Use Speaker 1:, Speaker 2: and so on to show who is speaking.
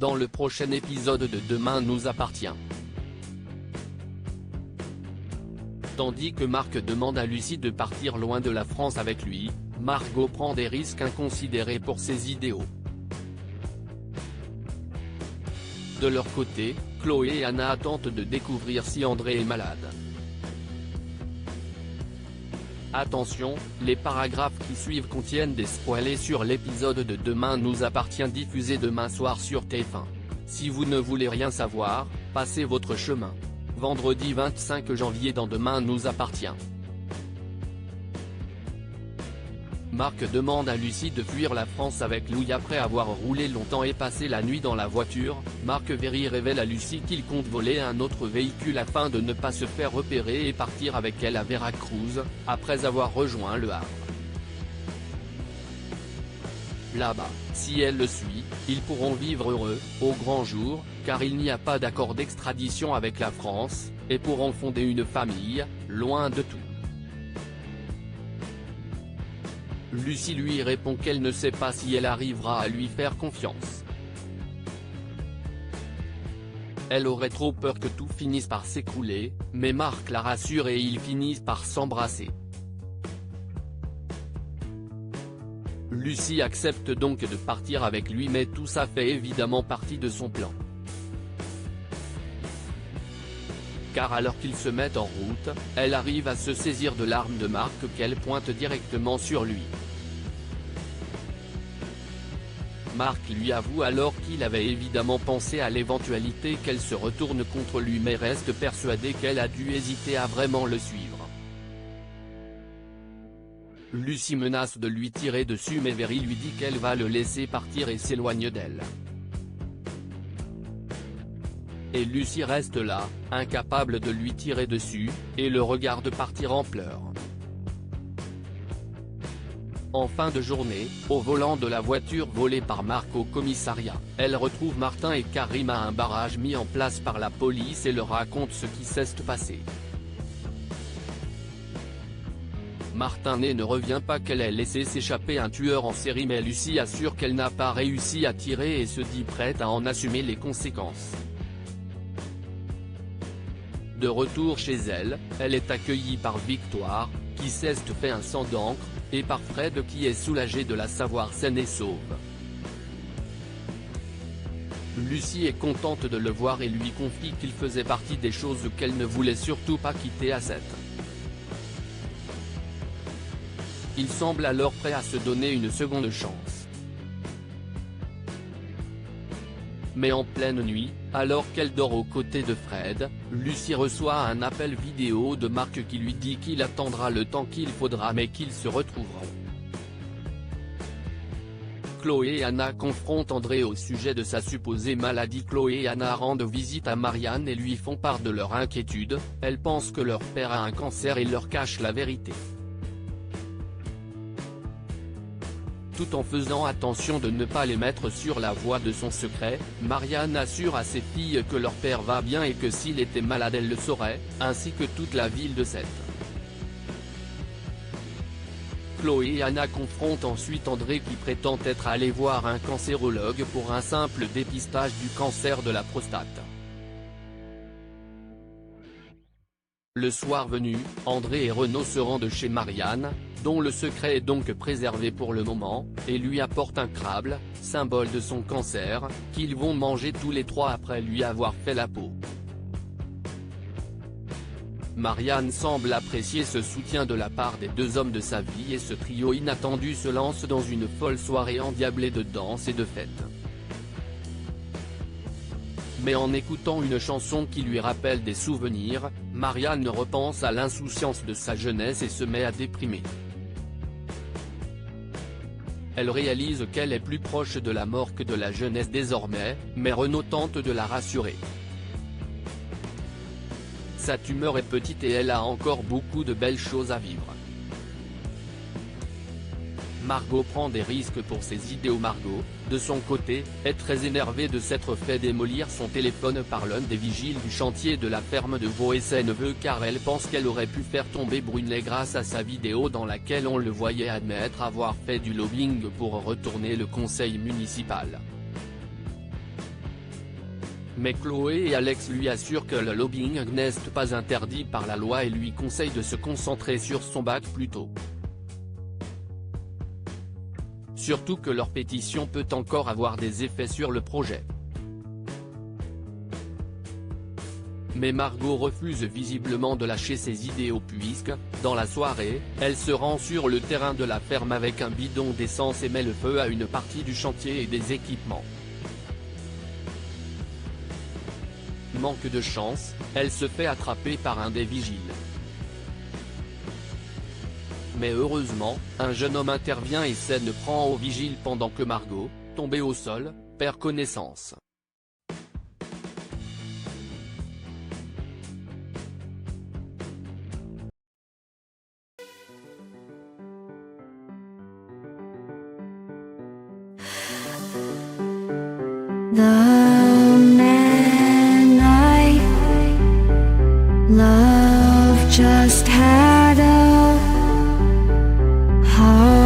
Speaker 1: dans le prochain épisode de Demain nous appartient. Tandis que Marc demande à Lucie de partir loin de la France avec lui, Margot prend des risques inconsidérés pour ses idéaux. De leur côté, Chloé et Anna tentent de découvrir si André est malade. Attention, les paragraphes qui suivent contiennent des spoilers sur l'épisode de Demain nous appartient diffusé demain soir sur TF1. Si vous ne voulez rien savoir, passez votre chemin. Vendredi 25 janvier dans Demain nous appartient. Marc demande à Lucie de fuir la France avec Louis après avoir roulé longtemps et passé la nuit dans la voiture. Marc Véry révèle à Lucie qu'il compte voler un autre véhicule afin de ne pas se faire repérer et partir avec elle à Veracruz, après avoir rejoint Le Havre. Là-bas, si elle le suit, ils pourront vivre heureux, au grand jour, car il n'y a pas d'accord d'extradition avec la France, et pourront fonder une famille, loin de tout. Lucie lui répond qu'elle ne sait pas si elle arrivera à lui faire confiance. Elle aurait trop peur que tout finisse par s'écrouler, mais Marc la rassure et ils finissent par s'embrasser. Lucie accepte donc de partir avec lui mais tout ça fait évidemment partie de son plan. Car alors qu'ils se mettent en route, elle arrive à se saisir de l'arme de Marc qu'elle pointe directement sur lui. Marc lui avoue alors qu'il avait évidemment pensé à l'éventualité qu'elle se retourne contre lui mais reste persuadé qu'elle a dû hésiter à vraiment le suivre. Lucie menace de lui tirer dessus mais Véry lui dit qu'elle va le laisser partir et s'éloigne d'elle. Et Lucie reste là, incapable de lui tirer dessus, et le regarde partir en pleurs. En fin de journée, au volant de la voiture volée par Marc au commissariat, elle retrouve Martin et Karim à un barrage mis en place par la police et leur raconte ce qui s'est passé. Martin ne revient pas qu'elle ait laissé s'échapper un tueur en série mais Lucie assure qu'elle n'a pas réussi à tirer et se dit prête à en assumer les conséquences. De retour chez elle, elle est accueillie par Victoire, qui s'est fait un sang d'encre, et par Fred qui est soulagé de la savoir saine et sauve. Lucie est contente de le voir et lui confie qu'il faisait partie des choses qu'elle ne voulait surtout pas quitter à 7. Il semble alors prêt à se donner une seconde chance. Mais en pleine nuit, alors qu'elle dort aux côtés de Fred, Lucie reçoit un appel vidéo de Marc qui lui dit qu'il attendra le temps qu'il faudra mais qu'ils se retrouveront. Chloé et Anna confrontent André au sujet de sa supposée maladie. Chloé et Anna rendent visite à Marianne et lui font part de leur inquiétude. Elles pensent que leur père a un cancer et leur cachent la vérité. Tout en faisant attention de ne pas les mettre sur la voie de son secret, Marianne assure à ses filles que leur père va bien et que s'il était malade elle le saurait, ainsi que toute la ville de Sète. Chloé et Anna confrontent ensuite André qui prétend être allé voir un cancérologue pour un simple dépistage du cancer de la prostate. Le soir venu, André et Renaud se rendent chez Marianne, dont le secret est donc préservé pour le moment, et lui apportent un crabe, symbole de son cancer, qu'ils vont manger tous les trois après lui avoir fait la peau. Marianne semble apprécier ce soutien de la part des deux hommes de sa vie et ce trio inattendu se lance dans une folle soirée endiablée de danse et de fête. Mais en écoutant une chanson qui lui rappelle des souvenirs, Marianne repense à l'insouciance de sa jeunesse et se met à déprimer. Elle réalise qu'elle est plus proche de la mort que de la jeunesse désormais, mais Renaud tente de la rassurer. Sa tumeur est petite et elle a encore beaucoup de belles choses à vivre. Margot prend des risques pour ses idéaux. Margot, de son côté, est très énervée de s'être fait démolir son téléphone par l'un des vigiles du chantier de la ferme de Vaux et ses neveux car elle pense qu'elle aurait pu faire tomber Brunet grâce à sa vidéo dans laquelle on le voyait admettre avoir fait du lobbying pour retourner le conseil municipal. Mais Chloé et Alex lui assurent que le lobbying n'est pas interdit par la loi et lui conseillent de se concentrer sur son bac plutôt. Surtout que leur pétition peut encore avoir des effets sur le projet. Mais Margot refuse visiblement de lâcher ses idéaux puisque, dans la soirée, elle se rend sur le terrain de la ferme avec un bidon d'essence et met le feu à une partie du chantier et des équipements. Manque de chance, elle se fait attraper par un des vigiles. Mais heureusement, un jeune homme intervient et scène prend au vigile pendant que Margot, tombée au sol, perd connaissance.
Speaker 2: The man I love just had a heart